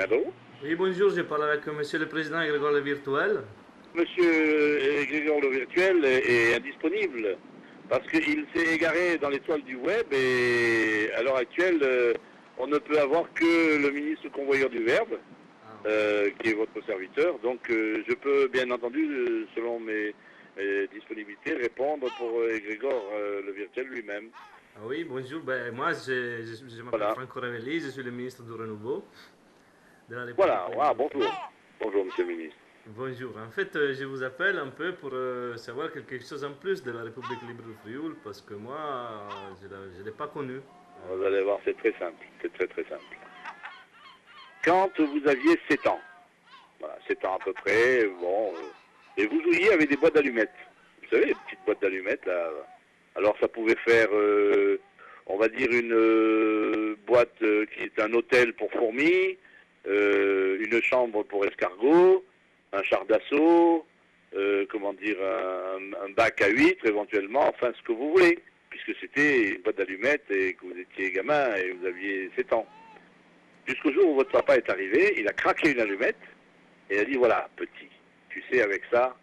Allô? Oui, bonjour, je parle avec Monsieur le Président Grégoire Le Virtuel. Monsieur Grégor le virtuel est indisponible parce qu'il s'est égaré dans les toiles du web et à l'heure actuelle, on ne peut avoir que le ministre convoyeur du Verbe, Ah, ok. qui est votre serviteur. Donc je peux bien entendu, selon mes disponibilités, répondre pour Grégor le virtuel lui-même. Ah oui, bonjour. Ben, moi, je m'appelle Voilà. Franco Ravelli, je suis le ministre du Renouveau de la République Voilà. libre Ah, du Free. bonjour. Bonjour, monsieur le ministre. Bonjour. En fait, je vous appelle un peu pour savoir quelque chose en plus de la République libre du Frioul parce que moi, je ne l'ai pas connue. Vous allez voir, c'est très simple. C'est très très simple. Quand vous aviez 7 ans, voilà, 7 ans à peu près, bon, et vous jouiez avec des boîtes d'allumettes. Vous savez, les petites boîtes d'allumettes, là. Alors ça pouvait faire, on va dire, une boîte qui est un hôtel pour fourmis, une chambre pour escargots, un char d'assaut, comment dire, un bac à huîtres éventuellement, enfin ce que vous voulez, puisque c'était une boîte d'allumettes et que vous étiez gamin et vous aviez 7 ans. Jusqu'au jour où votre papa est arrivé, il a craqué une allumette et il a dit voilà, petit, tu sais, avec ça,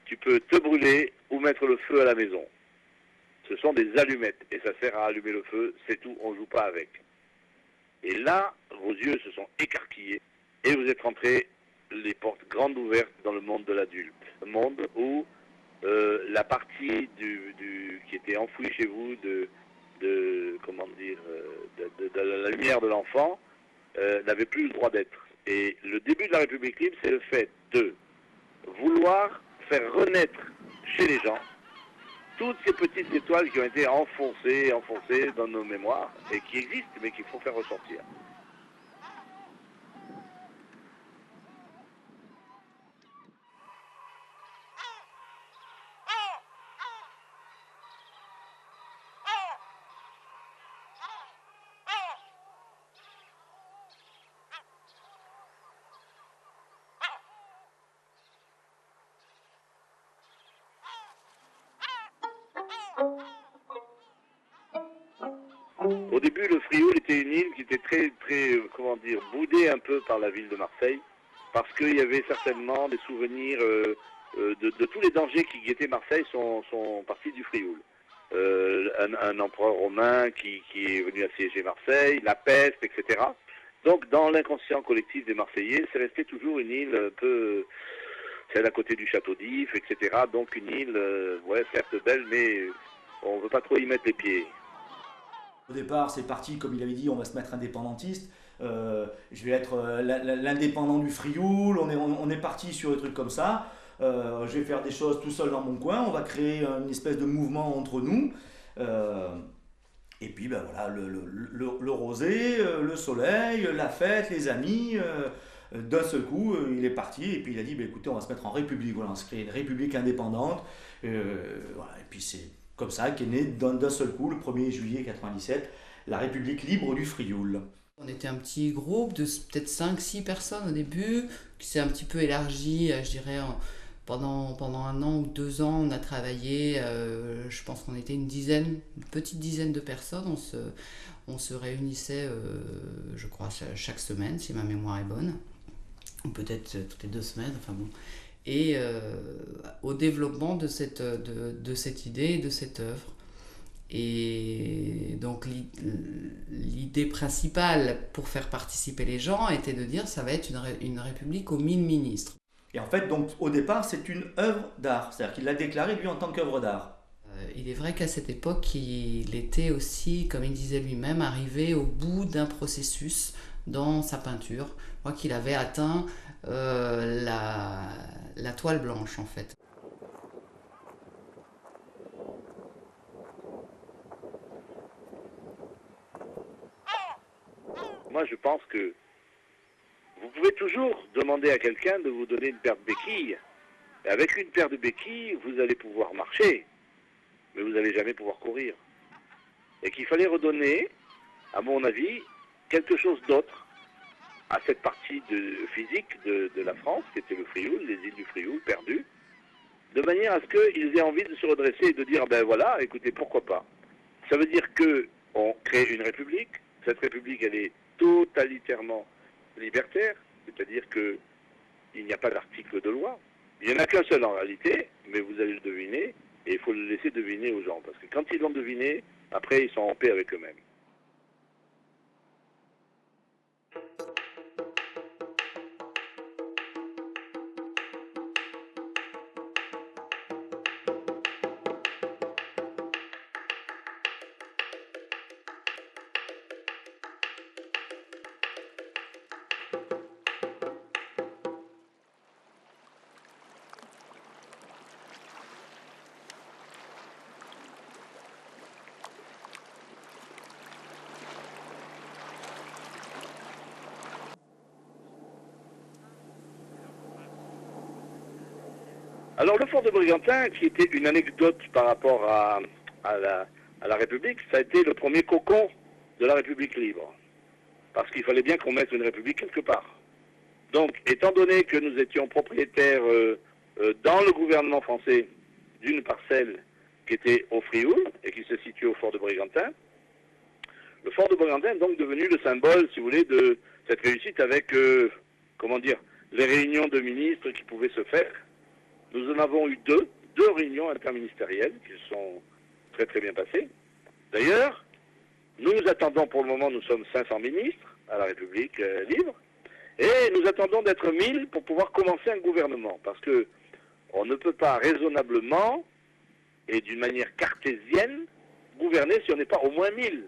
tu peux te brûler ou mettre le feu à la maison. Ce sont des allumettes et ça sert à allumer le feu, c'est tout, on ne joue pas avec. Et là, vos yeux se sont écarquillés et vous êtes rentré les portes grandes ouvertes dans le monde de l'adulte. Un monde où la partie qui était enfouie chez vous comment dire, de la lumière de l'enfant n'avait plus le droit d'être. Et le début de la République libre, c'est le fait de vouloir faire renaître chez les gens toutes ces petites étoiles qui ont été enfoncées dans nos mémoires et qui existent mais qu'il faut faire ressortir. Au début, le Frioul était une île qui était très, très, comment dire, boudée un peu par la ville de Marseille, parce qu'il y avait certainement des souvenirs de tous les dangers qui guettaient Marseille sont partis du Frioul. Un empereur romain qui est venu assiéger Marseille, la peste, etc. Donc, dans l'inconscient collectif des Marseillais, c'est resté toujours une île un peu, celle à côté du château d'If, etc. Donc, une île, ouais, certes belle, mais on ne veut pas trop y mettre les pieds. Au départ, c'est parti, comme il avait dit, on va se mettre indépendantiste. Je vais être l'indépendant du Frioul. On est parti sur des trucs comme ça. Je vais faire des choses tout seul dans mon coin. On va créer une espèce de mouvement entre nous. Euh, et puis, ben voilà, le rosé, le soleil, la fête, les amis. D'un seul coup, il est parti et puis il a dit, ben, écoutez, on va se mettre en république. Voilà, on va se créer une république indépendante. Voilà, et puis c'est comme ça qu'est né d'un seul coup, le 1er juillet 97, la République libre du Frioul. On était un petit groupe de peut-être 5 6 personnes au début, qui s'est un petit peu élargi, je dirais, pendant 1 an ou 2 ans. On a travaillé, je pense qu'on était une petite dizaine de personnes. On se réunissait, je crois, chaque semaine, si ma mémoire est bonne, ou peut-être toutes les 2 semaines, enfin bon. Et au développement de cette idée et de cette œuvre. Et donc l'idée principale pour faire participer les gens était de dire ça va être une république aux 1000 ministres. Et en fait, donc, au départ, c'est une œuvre d'art. C'est-à-dire qu'il l'a déclaré, lui, en tant qu'œuvre d'art. Il est vrai qu'à cette époque, il était aussi, comme il disait lui-même, arrivé au bout d'un processus dans sa peinture. Je crois qu'il avait atteint la toile blanche, en fait. Moi, je pense que vous pouvez toujours demander à quelqu'un de vous donner une paire de béquilles. Et avec une paire de béquilles, vous allez pouvoir marcher, mais vous n'allez jamais pouvoir courir. Et qu'il fallait redonner, à mon avis, quelque chose d'autre à cette partie physique de la France, qui était le Frioul, les îles du Frioul, perdues, de manière à ce qu'ils aient envie de se redresser et de dire, ben voilà, écoutez, pourquoi pas. Ça veut dire qu'on crée une république. Cette république, elle est totalitairement libertaire, c'est-à-dire qu'il n'y a pas d'article de loi. Il n'y en a qu'un seul en réalité, mais vous allez le deviner, et il faut le laisser deviner aux gens, parce que quand ils l'ont deviné, après ils sont en paix avec eux-mêmes. Alors le fort de Brigantin, qui était une anecdote par rapport à la République, ça a été le premier cocon de la République libre. Parce qu'il fallait bien qu'on mette une République quelque part. Donc, étant donné que nous étions propriétaires dans le gouvernement français d'une parcelle qui était au Frioul et qui se situe au fort de Brigantin, le fort de Brigantin est donc devenu le symbole, si vous voulez, de cette réussite avec, comment dire, les réunions de ministres qui pouvaient se faire. Nous en avons eu deux réunions interministérielles qui se sont très très bien passées. D'ailleurs, nous attendons pour le moment, nous sommes 500 ministres à la République libre, et nous attendons d'être 1000 pour pouvoir commencer un gouvernement, parce que on ne peut pas raisonnablement et d'une manière cartésienne gouverner si on n'est pas au moins 1000.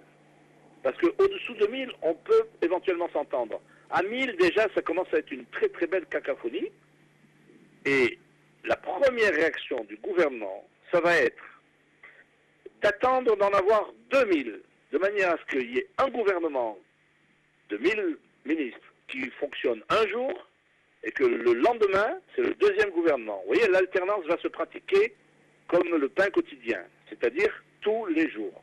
Parce qu'au-dessous de 1000, on peut éventuellement s'entendre. À 1000, déjà, ça commence à être une très très belle cacophonie, et la première réaction du gouvernement, ça va être d'attendre d'en avoir 2000, de manière à ce qu'il y ait un gouvernement de 1000 ministres qui fonctionne un jour, et que le lendemain, c'est le deuxième gouvernement. Vous voyez, l'alternance va se pratiquer comme le pain quotidien, c'est-à-dire tous les jours.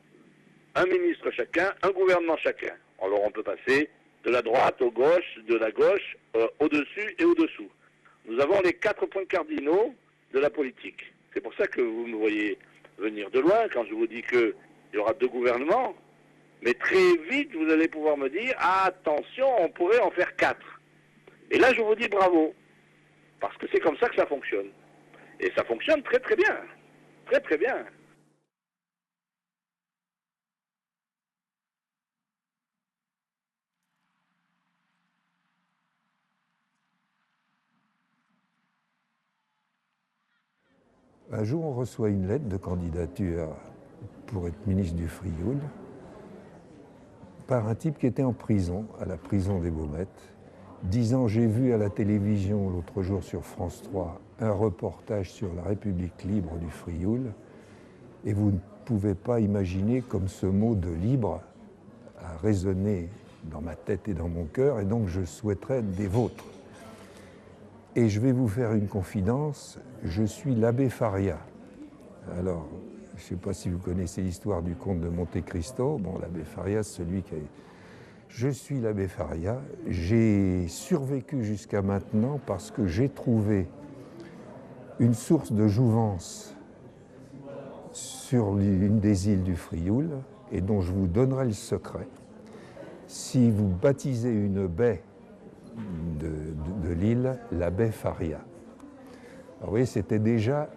Un ministre chacun, un gouvernement chacun. Alors on peut passer de la droite au gauche, de la gauche au-dessus et au-dessous. Nous avons les 4 points cardinaux de la politique. C'est pour ça que vous me voyez venir de loin quand je vous dis qu'il y aura 2 gouvernements. Mais très vite, vous allez pouvoir me dire, ah, attention, on pourrait en faire 4. Et là, je vous dis bravo. Parce que c'est comme ça que ça fonctionne. Et ça fonctionne très très bien. Très très bien. Un jour, on reçoit une lettre de candidature pour être ministre du Frioul par un type qui était en prison, à la prison des Baumettes, disant « J'ai vu à la télévision l'autre jour sur France 3 un reportage sur la République libre du Frioul et vous ne pouvez pas imaginer comme ce mot de libre a résonné dans ma tête et dans mon cœur et donc je souhaiterais être des vôtres. Et je vais vous faire une confidence, je suis l'abbé Faria. » Alors, je ne sais pas si vous connaissez l'histoire du comte de Monte Cristo. Bon, l'abbé Faria, c'est celui qui a... Je suis l'abbé Faria. J'ai survécu jusqu'à maintenant parce que j'ai trouvé une source de jouvence sur une des îles du Frioul et dont je vous donnerai le secret. Si vous baptisez une baie de l'île, la baie Faria. Alors, vous voyez, c'était déjà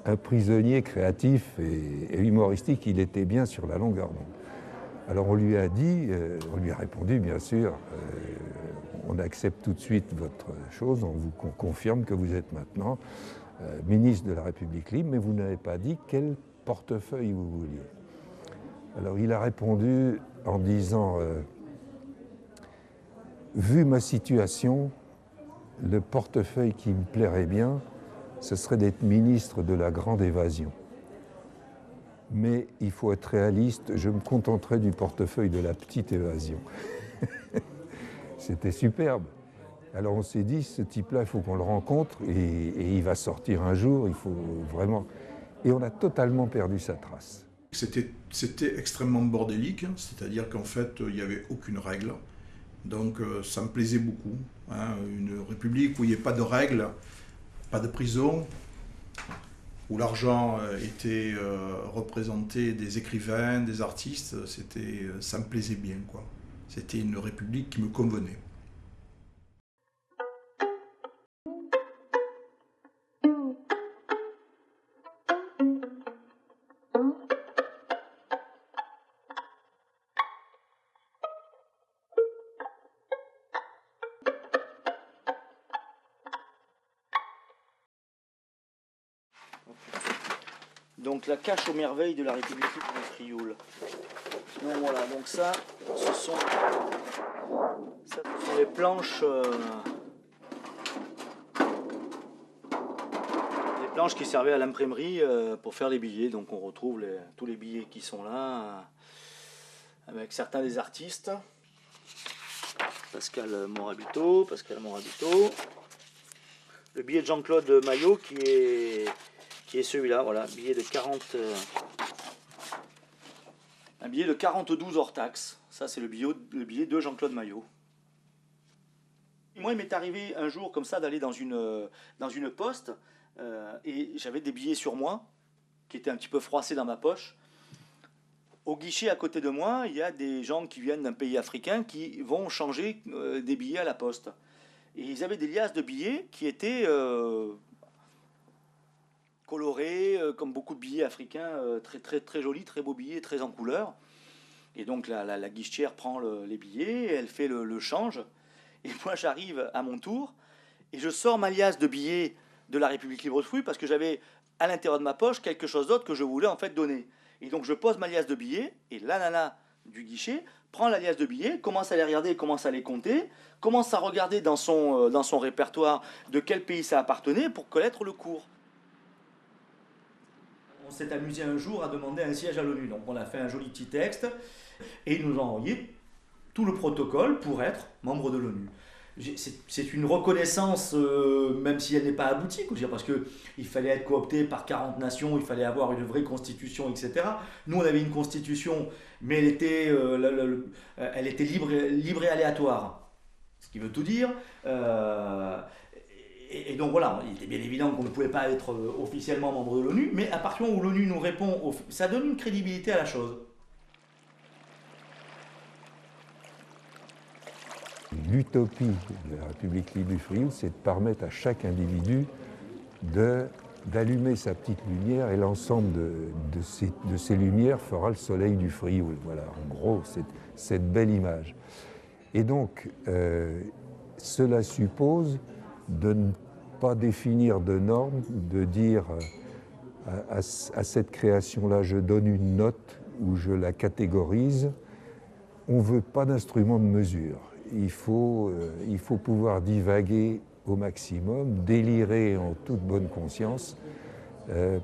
un prisonnier créatif et humoristique, il était bien sur la longueur d'onde. Alors on lui a dit, on lui a répondu bien sûr, on accepte tout de suite votre chose, on vous confirme que vous êtes maintenant ministre de la République libre, mais vous n'avez pas dit quel portefeuille vous vouliez. Alors il a répondu en disant vu ma situation, le portefeuille qui me plairait bien, ce serait d'être ministre de la grande évasion. Mais il faut être réaliste, je me contenterai du portefeuille de la petite évasion. C'était superbe. Alors on s'est dit, ce type-là, il faut qu'on le rencontre et il va sortir un jour, il faut vraiment... Et on a totalement perdu sa trace. C'était extrêmement bordélique, hein, c'est-à-dire qu'en fait, il n'y avait aucune règle. Donc ça me plaisait beaucoup. Hein, une république où il n'y ait pas de règles, pas de prison, où l'argent était représenté des écrivains, des artistes, ça me plaisait bien, quoi. C'était une république qui me convenait. donc la cache aux merveilles de la République libre du Frioul. Donc voilà, donc ça, ce sont les planches, qui servaient à l'imprimerie pour faire les billets. Donc on retrouve tous les billets qui sont là, avec certains des artistes. Pascal Morabito. Le billet de Jean-Claude Maillot qui est celui-là, voilà, billet de 40... un billet de 42 hors taxe. Ça, c'est le billet de Jean-Claude Maillot. Moi, il m'est arrivé un jour comme ça d'aller dans une poste et j'avais des billets sur moi qui étaient un petit peu froissés dans ma poche. Au guichet à côté de moi, il y a des gens qui viennent d'un pays africain qui vont changer des billets à la poste. Et ils avaient des liasses de billets qui étaient colorés, comme beaucoup de billets africains, très, très, très jolis, très beaux billets, très en couleur. Et donc la guichetière prend les billets, elle fait le change. Et moi j'arrive à mon tour et je sors ma liasse de billets de la République libre de Frioul parce que j'avais à l'intérieur de ma poche quelque chose d'autre que je voulais en fait donner. Et donc je pose ma liasse de billets et la nana du guichet prend la liasse de billets, commence à les regarder, commence à les compter, commence à regarder dans son répertoire de quel pays ça appartenait pour connaître le cours. On s'est amusé un jour à demander un siège à l'ONU. Donc on a fait un joli petit texte et ils nous ont envoyé tout le protocole pour être membre de l'ONU. C'est une reconnaissance, même si elle n'est pas aboutie, parce qu'il fallait être coopté par 40 nations, il fallait avoir une vraie constitution, etc. Nous, on avait une constitution, mais elle était libre et aléatoire, ce qui veut tout dire. Et donc voilà, il était bien évident qu'on ne pouvait pas être officiellement membre de l'ONU, mais à partir du moment où l'ONU nous répond, ça donne une crédibilité à la chose. L'utopie de la République libre du Frioul, c'est de permettre à chaque individu d'allumer sa petite lumière et l'ensemble de ces lumières fera le soleil du Frioul. Voilà, en gros, cette belle image. Et donc, cela suppose de ne pas définir de normes, de dire à cette création-là, je donne une note ou je la catégorise. On ne veut pas d'instrument de mesure. Il faut pouvoir divaguer au maximum, délirer en toute bonne conscience,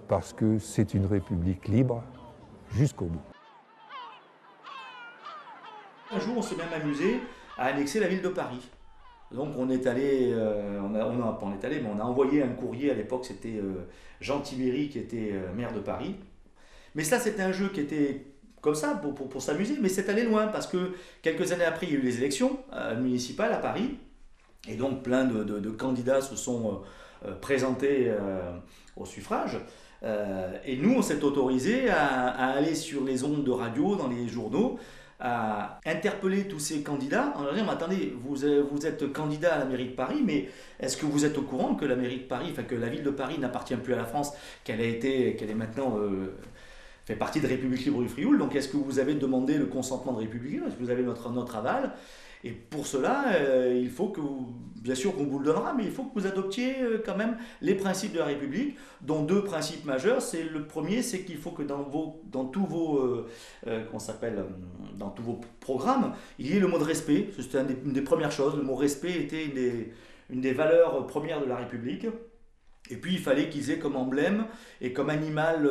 parce que c'est une république libre jusqu'au bout. Un jour, on s'est même amusé à annexer la ville de Paris. Donc on est allé, on a envoyé un courrier, à l'époque c'était Jean Tibéry qui était maire de Paris. Mais ça c'était un jeu qui était comme ça, pour s'amuser, mais c'est allé loin, parce que quelques années après, il y a eu les élections municipales à Paris, et donc plein de candidats se sont présentés au suffrage, et nous, on s'est autorisé à aller sur les ondes de radio, dans les journaux, à interpeller tous ces candidats en leur disant, mais attendez, vous êtes candidat à la mairie de Paris, mais est-ce que vous êtes au courant que la mairie de Paris, enfin que la ville de Paris n'appartient plus à la France, qu'elle est maintenant... fait partie de République libre du Frioul, donc est-ce que vous avez demandé le consentement de République libre, est-ce que vous avez notre aval? Et pour cela, il faut que, bien sûr qu'on vous le donnera, mais il faut que vous adoptiez quand même les principes de la République, dont deux principes majeurs. Le premier, c'est qu'il faut que dans tous vos programmes, il y ait le mot de respect. C'était une des premières choses. Le mot respect était une des valeurs premières de la République. Et puis il fallait qu'ils aient comme emblème et comme animal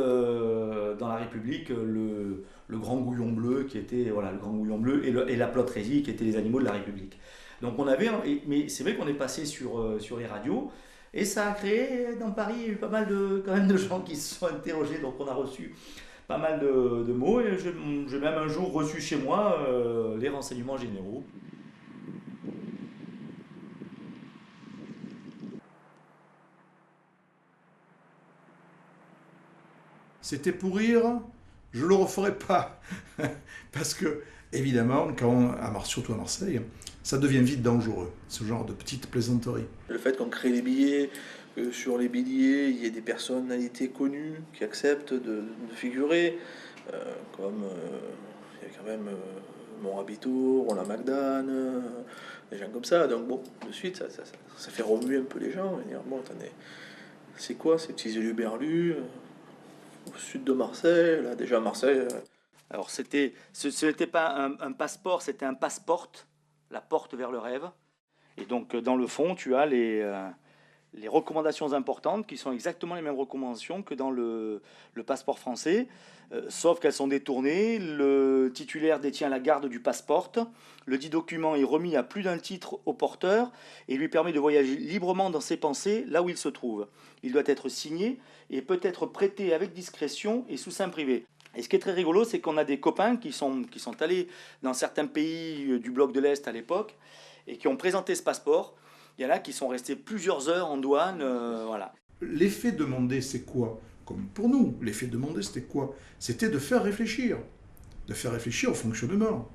dans la République le grand gouillon bleu qui était le grand gouillon bleu et la plotrésie qui étaient les animaux de la République. Donc on avait, mais c'est vrai qu'on est passé sur les radios et ça a créé dans Paris pas mal quand même de gens qui se sont interrogés. Donc on a reçu pas mal de mots et j'ai même un jour reçu chez moi les renseignements généraux. C'était pour rire, je ne le referai pas. Parce que, évidemment, surtout à Marseille, ça devient vite dangereux, ce genre de petites plaisanteries. Le fait qu'on crée des billets, que sur les billets, il y ait des personnalités connues qui acceptent de figurer, comme il y a quand même Morabito, Roland McDan, des gens comme ça. Donc bon, de suite, ça fait remuer un peu les gens et dire, bon, attendez, c'est quoi ces petits yeux berlus? au sud de Marseille. Là, déjà, Marseille, Alors, ce n'était pas un passeport, c'était un passeport, la porte vers le rêve. Et donc, dans le fond, tu as les recommandations importantes qui sont exactement les mêmes recommandations que dans le passeport français, sauf qu'elles sont détournées. Le titulaire détient la garde du passeport. Le dit document est remis à plus d'un titre au porteur et lui permet de voyager librement dans ses pensées là où il se trouve. Il doit être signé et peut être prêté avec discrétion et sous seing privé. Et ce qui est très rigolo, c'est qu'on a des copains qui sont allés dans certains pays du bloc de l'Est à l'époque et qui ont présenté ce passeport. Il y en a qui sont restés plusieurs heures en douane, voilà. L'effet demandé, c'est quoi? Comme pour nous, l'effet demandé, c'était quoi? C'était de faire réfléchir au fonctionnement.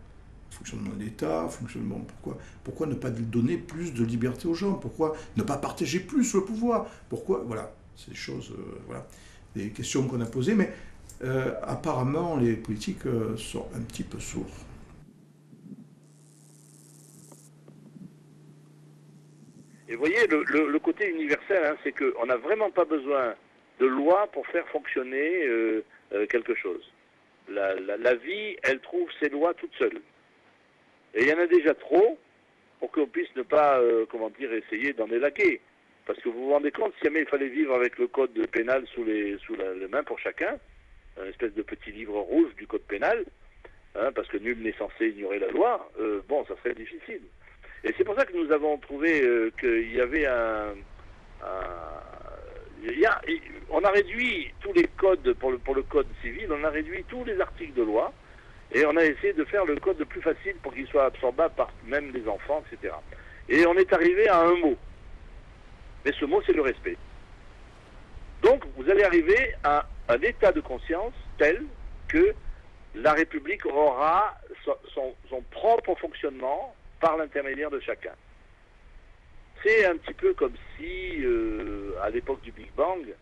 Fonctionnement de l'État, fonctionnement... Pourquoi ne pas donner plus de liberté aux gens? Pourquoi ne pas partager plus le pouvoir? Pourquoi? Voilà, c'est des choses, voilà, des questions qu'on a posées, mais apparemment, les politiques sont un petit peu sourds. Et vous voyez, le côté universel, hein, c'est qu'on n'a vraiment pas besoin de loi pour faire fonctionner quelque chose. La vie, elle trouve ses lois toute seule. Et il y en a déjà trop pour qu'on puisse ne pas, essayer d'en élaguer. Parce que vous vous rendez compte, si jamais il fallait vivre avec le code pénal sous les mains pour chacun, une espèce de petit livre rouge du code pénal, hein, parce que nul n'est censé ignorer la loi, ça serait difficile. Et c'est pour ça que nous avons trouvé qu'il y avait on a réduit tous les codes pour le code civil, on a réduit tous les articles de loi, et on a essayé de faire le code le plus facile pour qu'il soit absorbable par même les enfants, etc. Et on est arrivé à un mot. Mais ce mot, c'est le respect. Donc, vous allez arriver à un état de conscience tel que la République aura son propre fonctionnement par l'intermédiaire de chacun. C'est un petit peu comme si, à l'époque du Big Bang,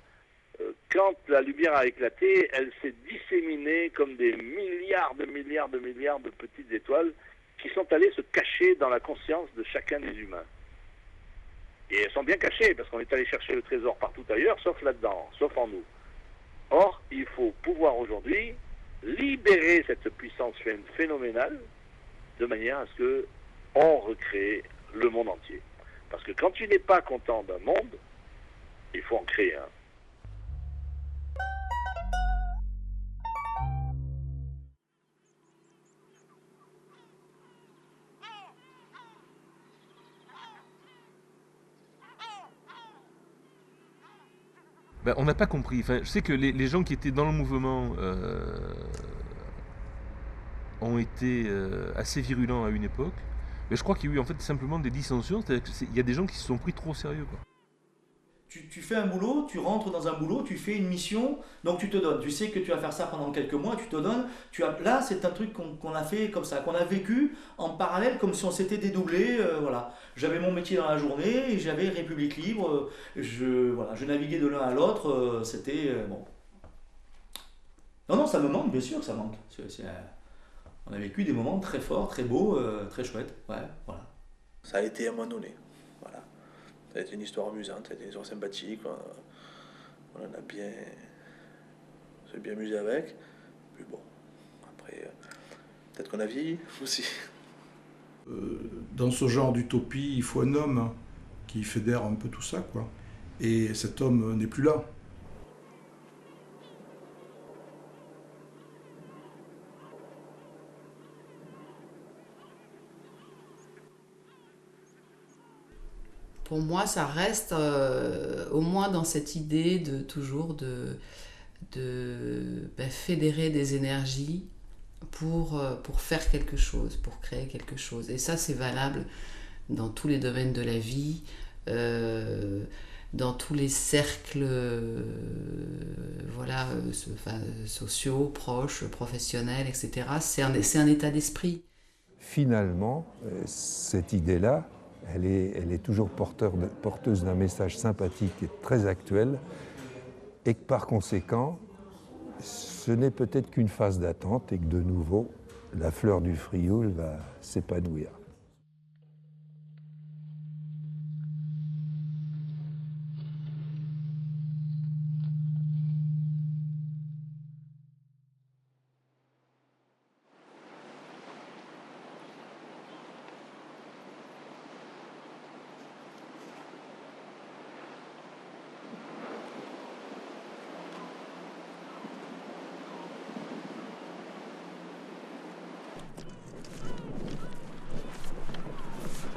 quand la lumière a éclaté, elle s'est disséminée comme des milliards de petites étoiles qui sont allées se cacher dans la conscience de chacun des humains. Et elles sont bien cachées, parce qu'on est allé chercher le trésor partout ailleurs, sauf là-dedans, sauf en nous. Or, il faut pouvoir aujourd'hui libérer cette puissance phénoménale de manière à ce que on recrée le monde entier. Parce que quand tu n'es pas content d'un monde, il faut en créer un. Ben, on n'a pas compris. Enfin, je sais que les gens qui étaient dans le mouvement ont été assez virulents à une époque. Mais je crois qu'il y a eu en fait simplement des dissensions. C'est-à-dire qu'il y a des gens qui se sont pris trop au sérieux, quoi. Tu fais un boulot, tu rentres dans un boulot, tu fais une mission, donc tu te donnes. Tu sais que tu vas faire ça pendant quelques mois, tu te donnes. Là, c'est un truc qu'on a fait comme ça, qu'on a vécu en parallèle, comme si on s'était dédoublé. Voilà. J'avais mon métier dans la journée et j'avais République Libre. Je naviguais de l'un à l'autre. C'était bon. Non, ça me manque, bien sûr que ça manque. On a vécu des moments très forts, très beaux, très chouettes. Ouais, voilà. ça a été à un moment donné. Voilà. Ça a été une histoire amusante, ça a été une histoire sympathique. On en a bien... On s'est bien amusé avec. Puis bon, après, peut-être qu'on a vieilli aussi. Dans ce genre d'utopie, il faut un homme qui fédère un peu tout ça, quoi. Et cet homme n'est plus là. Pour moi, ça reste au moins dans cette idée de toujours fédérer des énergies pour faire quelque chose, pour créer quelque chose. Et ça, c'est valable dans tous les domaines de la vie, dans tous les cercles sociaux, proches, professionnels, etc. C'est un état d'esprit. Finalement, cette idée-là, elle est toujours porteuse d'un message sympathique et très actuel, et que par conséquent, ce n'est peut-être qu'une phase d'attente et que de nouveau, la fleur du Frioul va s'épanouir.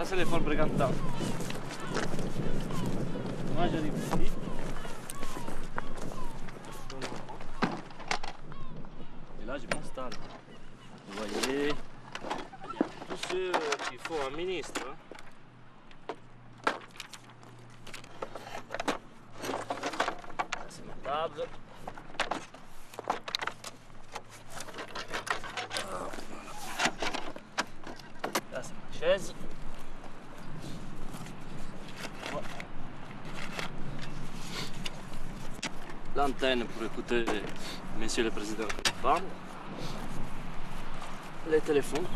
c'est l'effort Bregantin. Moi j'arrive ici. Et là je m'installe. Vous voyez, il y a tous ceux qui font un ministre. Ça c'est ma table. Là c'est ma chaise. L'antenne pour écouter Monsieur le Président qui parle. Les téléphones.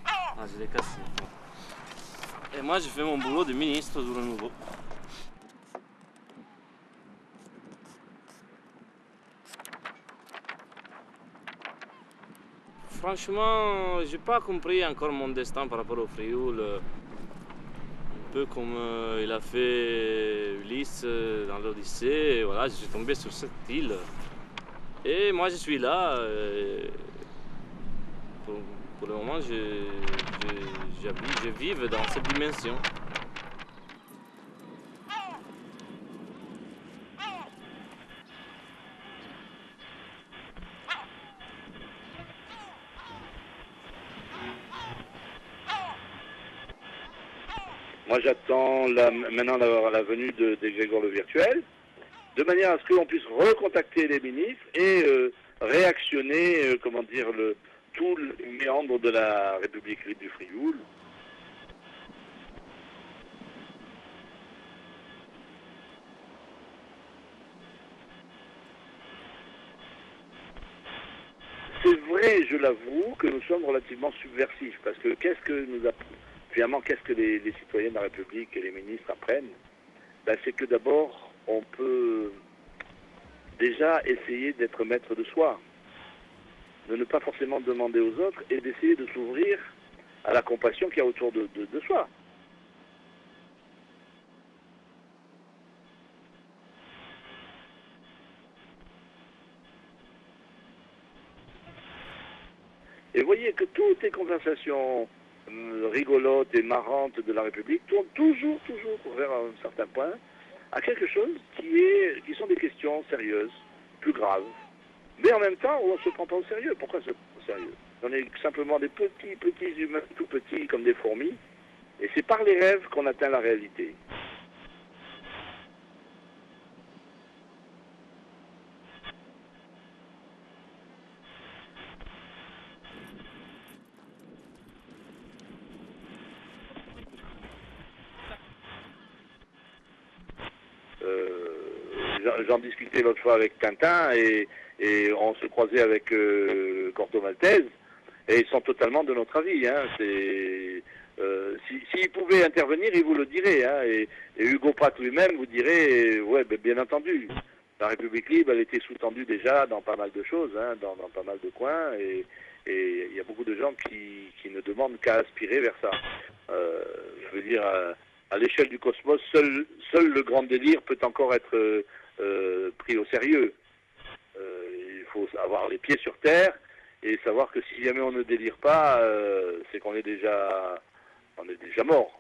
Ah, je l'ai cassé. Et moi, je fais mon boulot de ministre du renouveau. Franchement, j'ai pas compris encore mon destin par rapport au Frioul. Un peu comme il a fait Ulysse dans l'Odyssée. Voilà, je suis tombé sur cette île. Et moi, je suis là. Pour le moment, je vis dans cette dimension. Moi, j'attends maintenant la venue de Grégoire le Virtuel, de manière à ce qu'on puisse recontacter les ministres et réactionner, comment dire, tout le méandre de la République libre du Frioul. C'est vrai, je l'avoue, que nous sommes relativement subversifs, parce que finalement, qu'est-ce que les citoyens de la République et les ministres apprennent? Ben, c'est que d'abord, on peut déjà essayer d'être maître de soi, de ne pas forcément demander aux autres et d'essayer de s'ouvrir à la compassion qu'il y a autour de soi. Et voyez que toutes les conversations rigolotes et marrantes de la République tournent toujours vers un certain point à quelque chose qui sont des questions sérieuses, plus graves. Mais en même temps, on ne se prend pas au sérieux. Pourquoi se prend au sérieux? On est simplement des petits humains, tout petits comme des fourmis. Et c'est par les rêves qu'on atteint la réalité. J'en discutais l'autre fois avec Tintin et on se croisait avec Corto Maltese et ils sont totalement de notre avis. Hein. S'ils pouvaient intervenir, ils vous le diraient. Hein. Et Hugo Pratt lui-même vous dirait, ouais, ben, bien entendu, la République libre, elle était sous-tendue déjà dans pas mal de choses, hein, dans pas mal de coins et il y a beaucoup de gens qui ne demandent qu'à aspirer vers ça. Je veux dire, à l'échelle du cosmos, seul le grand délire peut encore être pris au sérieux. Il faut avoir les pieds sur terre et savoir que si jamais on ne délire pas, c'est qu'on est déjà mort.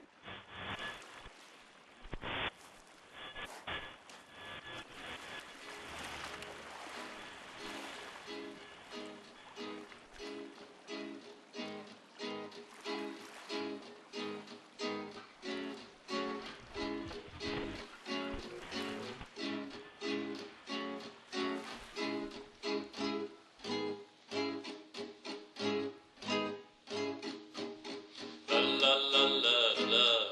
la la la la la